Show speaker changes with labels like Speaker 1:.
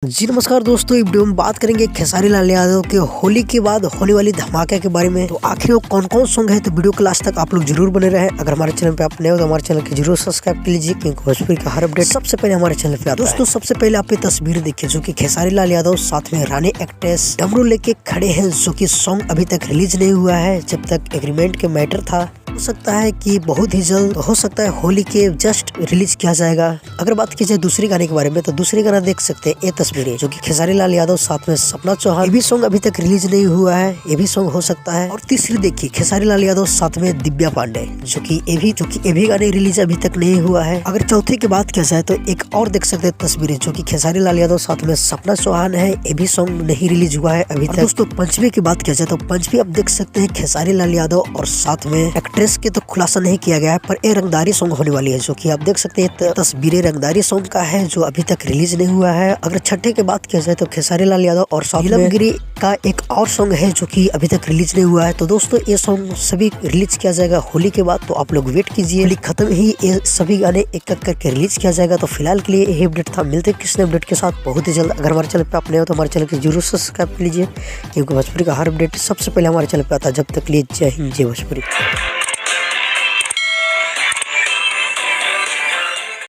Speaker 1: जी नमस्कार दोस्तों, इस वीडियो में बात करेंगे खेसारी लाल यादव के होली के बाद होने वाली धमाके के बारे में। तो आखिर वो कौन कौन सॉन्ग है, तो वीडियो के लास्ट तक आप लोग जरूर बने रहे। अगर हमारे चैनल पे आप नए हो तो हमारे चैनल को जरूर सब्सक्राइब कर लीजिए, क्योंकि भोजपुरी का हर अपडेट सबसे पहले हमारे चैनल पे आता है। दोस्तों सबसे पहले आप ये तस्वीर देखिए, जो की खेसारी लाल यादव साथ में रानी एक्ट्रेस डमरू लेके खड़े हैं, जो की सॉन्ग अभी तक रिलीज नहीं हुआ है। जब तक एग्रीमेंट के मैटर था, हो सकता है कि बहुत ही जल्द हो सकता है होली के जस्ट रिलीज किया जाएगा। अगर बात की जाए दूसरी गाने के बारे में, तो दूसरी गाना देख सकते हैं ये तस्वीरें, जो कि खेसारी लाल यादव साथ में सपना चौहान। ये भी सॉन्ग अभी तक रिलीज नहीं हुआ है, ये भी सॉन्ग हो सकता है। और तीसरी देखिए खेसारी लाल यादव साथ में दिव्या पांडे, जो कि ये भी गाने रिलीज अभी तक नहीं हुआ है। अगर चौथी की बात किया जाए तो एक और देख सकते हैं तस्वीरें, जो कि खेसारी लाल यादव साथ में सपना चौहान है, ये भी सॉन्ग नहीं रिलीज हुआ है अभी तक। दोस्तों पंचमी की बात किया जाए तो पंचमी आप देख सकते हैं खेसारी लाल यादव और साथ में एक्ट्रेस के तो खुलासा नहीं किया गया है, पर ये रंगदारी सॉन्ग होने वाली है, जो कि आप देख सकते हैं तस्वीरें रंगदारी सॉन्ग का है, जो अभी तक रिलीज नहीं हुआ है। अगर छठे की बात किया जाए तो खेसारी लाल यादव और नीलमगिरी का एक और सॉन्ग है, जो कि अभी तक रिलीज नहीं हुआ है। तो दोस्तों ये सॉन्ग सभी रिलीज किया जाएगा होली के बाद, तो आप लोग वेट कीजिए। होली खत्म ही ये सभी गाने एक एक करके रिलीज किया जाएगा। तो फिलहाल के लिए यही अपडेट था, मिलते हैं किसी अपडेट के साथ बहुत ही जल्द। अगर हमारे चैनल पे आप नए हो तो हमारे चैनल को जरूर सब्सक्राइब कर लीजिए, क्योंकि भोजपुरी का हर अपडेट सबसे पहले हमारे चैनल पे आता है। जब तक लिए जय हिंद, जय भोजपुरी।